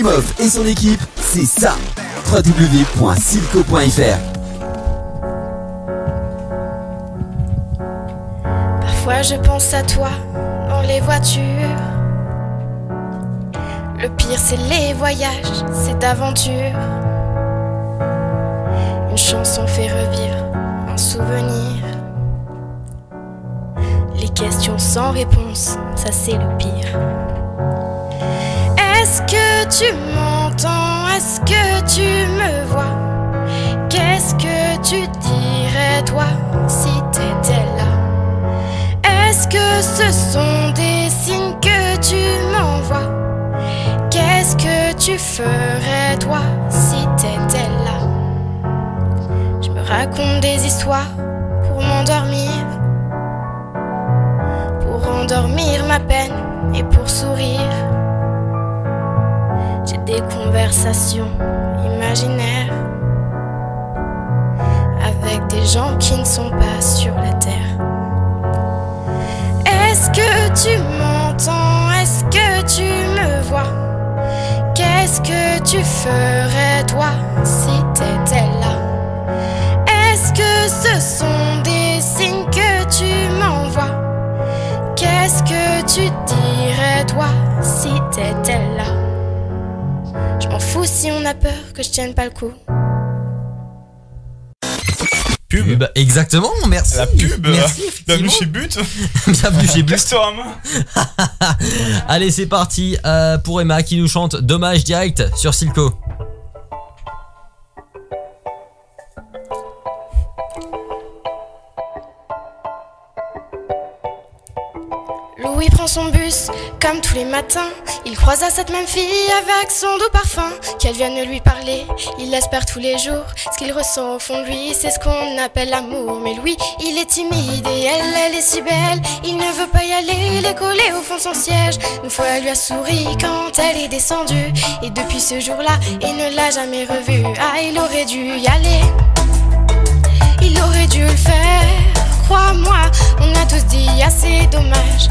Klimov et son équipe, c'est ça. www.silco.fr. Parfois je pense à toi dans les voitures. Le pire c'est les voyages, cette aventure. Une chanson fait revivre un souvenir. Les questions sans réponse, ça c'est le pire. Est-ce que tu m'entends? Est-ce que tu me vois? Qu'est-ce que tu dirais toi si t'étais là? Est-ce que ce sont des signes que tu m'envoies? Qu'est-ce que tu ferais toi si t'étais là? Je me raconte des histoires pour m'endormir, pour endormir ma peine et pour sourire. J'ai des conversations imaginaires avec des gens qui ne sont pas sur la terre. Est-ce que tu m'entends? Est-ce que tu me vois? Qu'est-ce que tu ferais toi si t'étais là? Est-ce que ce sont des signes que tu m'envoies? Qu'est-ce que tu dirais toi si t'étais là? Je m'en fous si on a peur que je tienne pas le coup. Pub. Exactement, merci. La pub. Merci, Bienvenue chez But. Bienvenue chez But. Castorama. Allez, c'est parti pour Emma qui nous chante Dommage direct sur Silco. Louis prend son bus, comme tous les matins. Il croise à cette même fille avec son doux parfum. Qu'elle vienne lui parler, il espère tous les jours. Ce qu'il ressent au fond de lui, c'est ce qu'on appelle l'amour. Mais lui, il est timide et elle est si belle. Il ne veut pas y aller, il est collé au fond de son siège. Une fois, elle lui a souri quand elle est descendue. Et depuis ce jour-là, il ne l'a jamais revue. Ah, il aurait dû y aller, il aurait dû le faire. Crois-moi, on a tous dit assez dommage,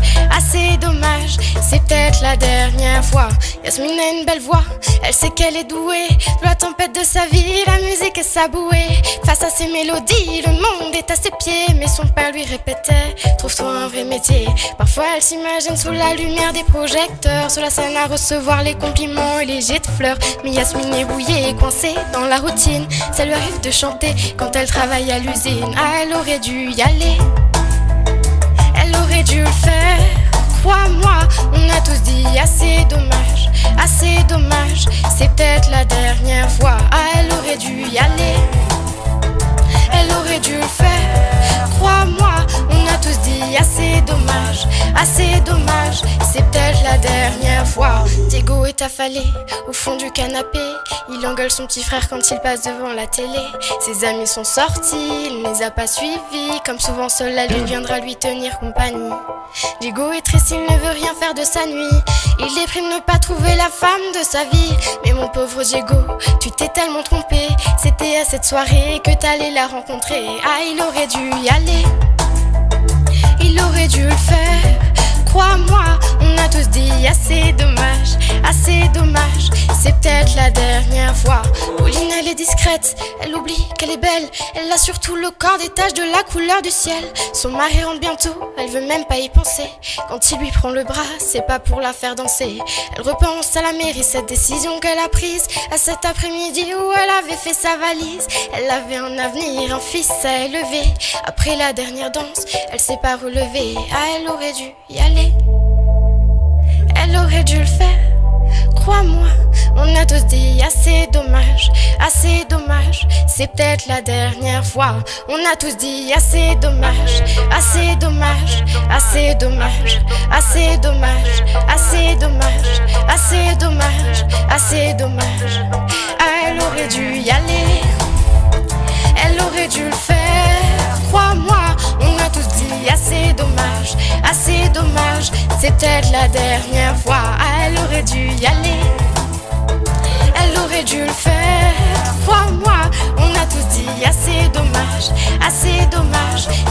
c'est peut-être la dernière fois. Yasmine a une belle voix, elle sait qu'elle est douée. De la tempête de sa vie, la musique est sa bouée. Face à ses mélodies, le monde est à ses pieds. Mais son père lui répétait, trouve-toi un vrai métier. Parfois elle s'imagine sous la lumière des projecteurs, sur la scène à recevoir les compliments et les jets de fleurs. Mais Yasmine est bouillée, coincée dans la routine. Ça lui arrive de chanter quand elle travaille à l'usine. Ah, elle aurait dû y aller, elle aurait dû le faire. Crois-moi, on a tous dit assez dommage, c'est peut-être la dernière fois. Ah, elle aurait dû y aller, elle aurait dû le faire. Crois-moi, on a tous dit assez dommage, c'est peut-être la dernière fois. Diego est affalé au fond du canapé. Il engueule son petit frère quand il passe devant la télé. Ses amis sont sortis, il ne les a pas suivis. Comme souvent seul, la lune viendra lui tenir compagnie. Diego est triste, il ne veut rien faire de sa nuit. Il déprime ne pas trouver la femme de sa vie. Mais mon pauvre Diego, tu t'es tellement trompé. C'était à cette soirée que t'allais la rencontrer. Ah, il aurait dû y aller, il aurait dû le faire. Crois-moi, on a tous dit assez dommage, c'est peut-être la dernière fois. Pauline, elle est discrète, elle oublie qu'elle est belle. Elle a surtout le corps des taches de la couleur du ciel. Son mari rentre bientôt, elle veut même pas y penser. Quand il lui prend le bras, c'est pas pour la faire danser. Elle repense à la mairie, cette décision qu'elle a prise, à cet après-midi où elle avait fait sa valise. Elle avait un avenir, un fils à élever. Après la dernière danse, elle s'est pas relevée. Ah, elle aurait dû y aller, elle aurait dû le faire. Crois-moi, on a tous dit assez dommage, c'est peut-être la dernière fois. On a tous dit assez dommage, assez dommage, assez dommage, assez dommage, assez dommage, assez dommage, assez dommage. Ah, elle aurait dû y aller, elle aurait dû le faire. Crois-moi, on a tous dit assez dommage, c'est peut-être la dernière fois. Ah, elle aurait dû y aller, elle aurait dû le faire. Crois-moi, on a tous dit assez dommage,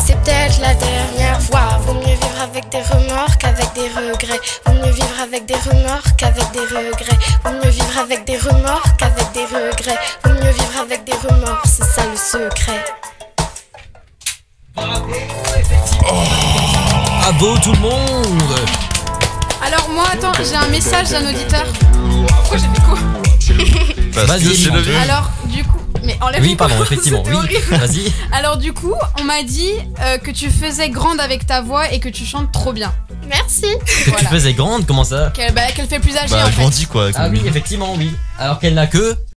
c'est peut-être la dernière fois. Vaut mieux vivre avec des remords qu'avec des regrets. Vaut mieux vivre avec des remords qu'avec des regrets. Vaut mieux vivre avec des remords qu'avec des regrets. Vaut mieux vivre avec des remords, c'est ça le secret. Bravo tout le monde. Alors moi, attends, j'ai un message d'un auditeur. Pourquoi j'ai fait quoi? Vas-y, Elie. Alors, du coup... Mais enlève Oui, mon pardon, micro, effectivement, c'était oui. horrible. Vas-y. Alors du coup, on m'a dit que tu faisais grande avec ta voix et que tu chantes trop bien. Merci. Que tu Voilà. faisais grande, comment ça? Qu'elle fait plus âgée Bah, en fait. grandis quoi. Ah oui, effectivement, oui. Alors qu'elle n'a que